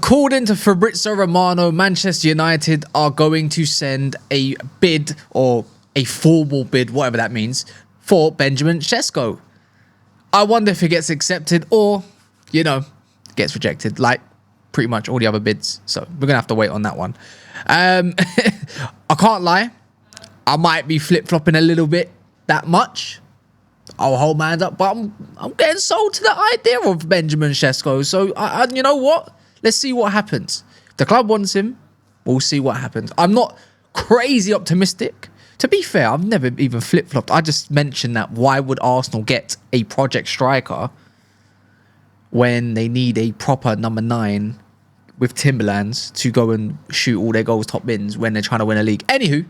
According to Fabrizio Romano, Manchester United are going to send a bid, or a formal bid, whatever that means, for Benjamin Sesko. I wonder if it gets accepted or, gets rejected, like pretty much all the other bids. So we're going to have to wait on that one. I can't lie. I might be flip-flopping a little bit that much. I'll hold my hand up, but I'm getting sold to the idea of Benjamin Sesko. So, you know what? Let's see what happens. If the club wants him, we'll see what happens. I'm not crazy optimistic. To be fair, I've never even flip-flopped. I just mentioned that why would Arsenal get a project striker when they need a proper number 9 with Timberlands to go and shoot all their goals top bins when they're trying to win a league. Anywho,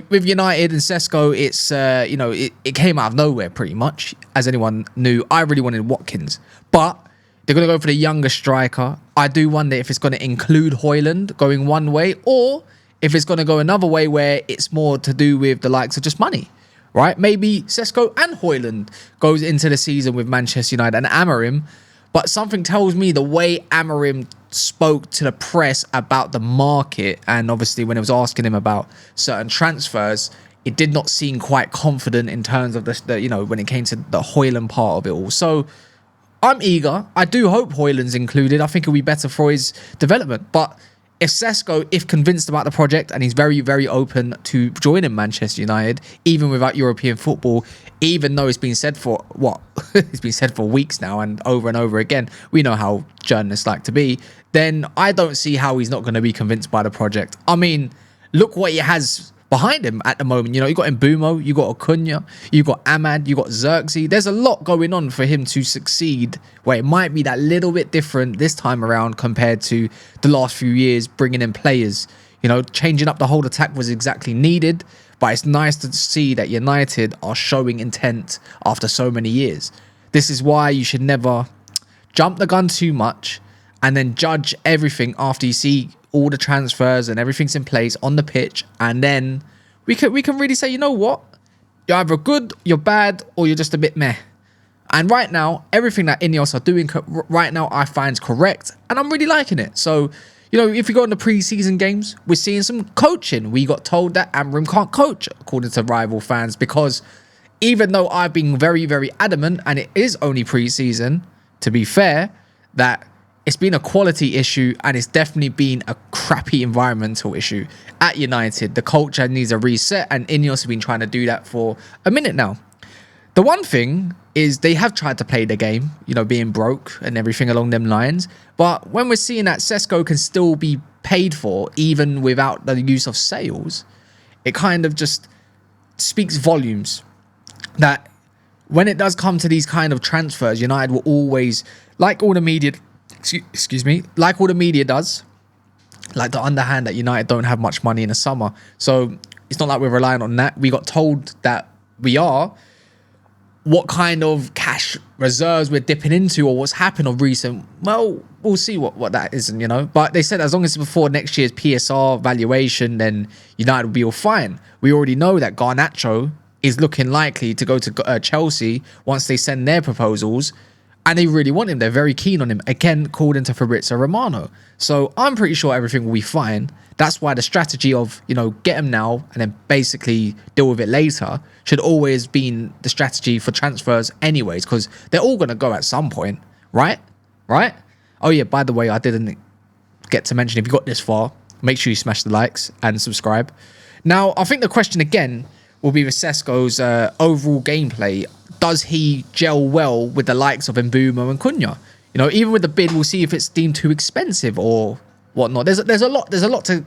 with United and Sesko, it's, it came out of nowhere pretty much. As anyone knew, I really wanted Watkins. But they're going to go for the younger striker. I do wonder if it's going to include Højlund going one way, or if it's going to go another way where it's more to do with the likes of just money, right? Maybe Sesko and Højlund goes into the season with Manchester United and Amorim. But something tells me the way Amorim spoke to the press about the market, and obviously when it was asking him about certain transfers, it did not seem quite confident in terms of the when it came to the Højlund part of it all. So I'm eager. I do hope Højlund's included. I think it'll be better for his development. But if Sesko, if convinced about the project and he's very, very open to joining Manchester United, even without European football, even though it's been said for, it's been said for weeks now and over again, we know how journalists like to be, then I don't see how he's not going to be convinced by the project. I mean, look what he has behind him at the moment. You got Mbumo, you got Acuna, you got Ahmad, you got Xerxes. There's a lot going on for him to succeed, where it might be that little bit different this time around compared to the last few years, bringing in players. Changing up the whole attack was exactly needed, but it's nice to see that United are showing intent after so many years. This is why you should never jump the gun too much and then judge everything after you see all the transfers and everything's in place on the pitch, and then we can really say, you know what, you're either good, you're bad, or you're just a bit meh. And right now, everything that Ineos are doing right now, I find correct, and I'm really liking it. So, if you go in the pre-season games, we're seeing some coaching. We got told that Amorim can't coach, according to rival fans, because even though I've been very, very adamant, and it is only pre-season, to be fair, that it's been a quality issue, and it's definitely been a crappy environmental issue at United. The culture needs a reset, and Ineos have been trying to do that for a minute now. The one thing is they have tried to play the game, being broke and everything along them lines. But when we're seeing that Sesko can still be paid for even without the use of sales, it kind of just speaks volumes that when it does come to these kind of transfers, United will always, like all the media... like all the media does, like the underhand that United don't have much money in the summer. So it's not like we're relying on that. We got told that we are. What kind of cash reserves we're dipping into or what's happened of recent, well, we'll see what that is, But they said as long as it's before next year's PSR valuation, then United will be all fine. We already know that Garnacho is looking likely to go to Chelsea once they send their proposals. And they really want him. They're very keen on him. Again, called into Fabrizio Romano. So I'm pretty sure everything will be fine. That's why the strategy of, get him now and then basically deal with it later should always be the strategy for transfers anyways, because they're all going to go at some point, right? Right? Oh, yeah, by the way, I didn't get to mention, if you got this far, make sure you smash the likes and subscribe. Now, I think the question again will be with Sesko's overall gameplay. Does he gel well with the likes of Mbumo and Cunha? Even with the bid, we'll see if it's deemed too expensive or whatnot. There's a lot to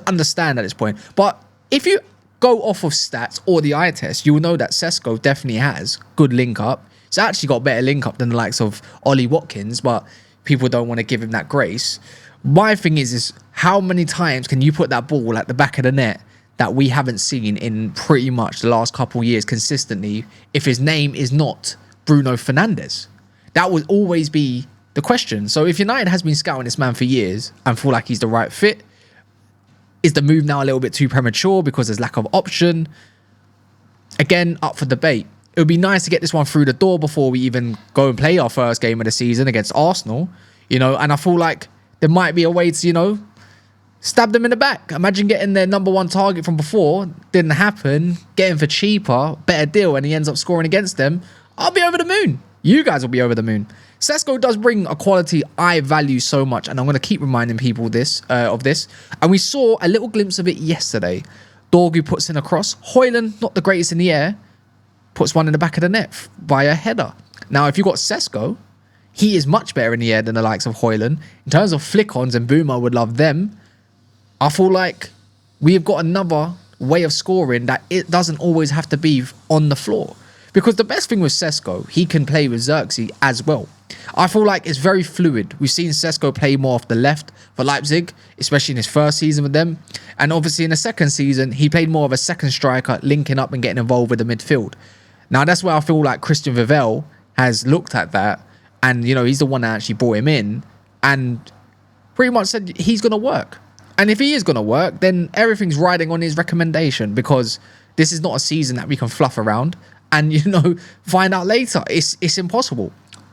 understand at this point. But if you go off of stats or the eye test, you will know that Sesko definitely has good link up. It's actually got better link up than the likes of Ollie Watkins, but people don't want to give him that grace. My thing is how many times can you put that ball at the back of the net that we haven't seen in pretty much the last couple of years consistently if his name is not Bruno Fernandes? That would always be the question. So if United has been scouting this man for years and feel like he's the right fit, is the move now a little bit too premature because there's lack of option? Again, up for debate. It would be nice to get this one through the door before we even go and play our first game of the season against Arsenal, and I feel like there might be a way to, you know, stab them in the back. Imagine getting their number one target from before, didn't happen, getting for cheaper, better deal, and he ends up scoring against them. I'll be over the moon. You guys will be over the moon. Sesko does bring a quality I value so much, and I'm going to keep reminding people of this. And we saw a little glimpse of it yesterday. Dorgu puts in a cross. Højlund, not the greatest in the air, puts one in the back of the net by a header. Now, if you've got Sesko, he is much better in the air than the likes of Højlund. In terms of flick-ons, and Boomer would love them, I feel like we have got another way of scoring that it doesn't always have to be on the floor. Because the best thing with Sesko, he can play with Xerxes as well. I feel like it's very fluid. We've seen Sesko play more off the left for Leipzig, especially in his first season with them. And obviously in the second season, he played more of a second striker, linking up and getting involved with the midfield. Now, that's where I feel like Christian Vivel has looked at that. And, you know, he's the one that actually brought him in and pretty much said he's going to work. And if he is going to work, then everything's riding on his recommendation, because this is not a season that we can fluff around and, you know, find out later. It's impossible.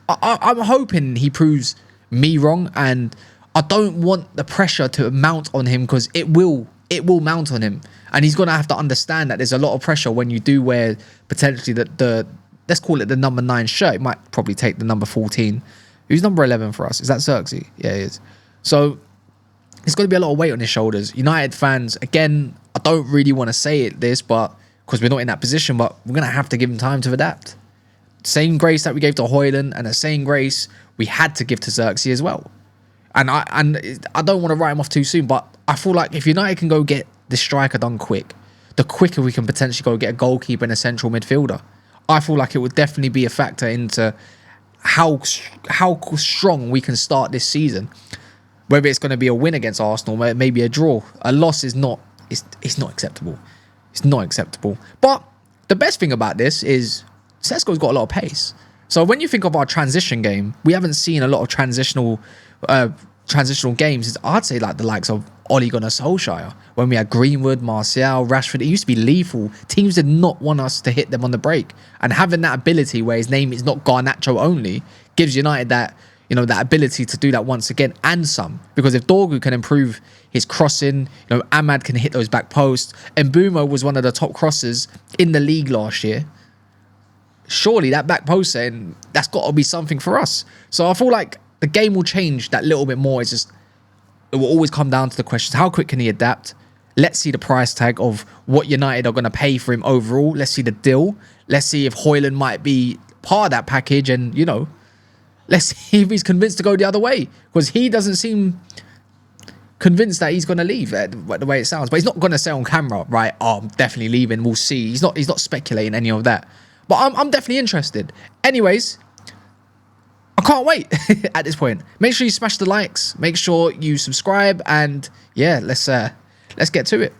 I'm hoping he proves me wrong, and I don't want the pressure to mount on him, because it will mount on him. And he's going to have to understand that there's a lot of pressure when you do wear potentially the let's call it the number 9 shirt. It might probably take the number 14. Who's number 11 for us? Is that Xerxes? Yeah, it is. So it's going to be a lot of weight on his shoulders. United fans, again, I don't really want to say this, but because we're not in that position, but we're going to have to give him time to adapt. Same grace that we gave to Højlund, and the same grace we had to give to Xerxes as well. And I don't want to write him off too soon, but I feel like if United can go get the striker done quick, the quicker we can potentially go get a goalkeeper and a central midfielder. I feel like it would definitely be a factor into how strong we can start this season. Whether it's going to be a win against Arsenal, maybe a draw. A loss is not, it's not acceptable. It's not acceptable. But the best thing about this is Sesko's got a lot of pace. So when you think of our transition game, we haven't seen a lot of transitional games. I'd say like the likes of Ole Gunnar Solskjaer, when we had Greenwood, Martial, Rashford. It used to be lethal. Teams did not want us to hit them on the break. And having that ability where his name is not Garnacho only gives United that, you know, that ability to do that once again and some. Because if Dorgu can improve his crossing, you know, Ahmad can hit those back posts, and Mbeumo was one of the top crossers in the league last year. Surely that back post setting, that's got to be something for us. So I feel like the game will change that little bit more. It's just, it will always come down to the questions. How quick can he adapt? Let's see the price tag of what United are going to pay for him overall. Let's see the deal. Let's see if Højlund might be part of that package, and, you know, let's see if he's convinced to go the other way, because he doesn't seem convinced that he's going to leave, the way it sounds. But he's not going to say on camera, right, oh, I'm definitely leaving, we'll see. He's not speculating any of that. But I'm definitely interested. Anyways, I can't wait at this point. Make sure you smash the likes. Make sure you subscribe. And yeah, let's get to it.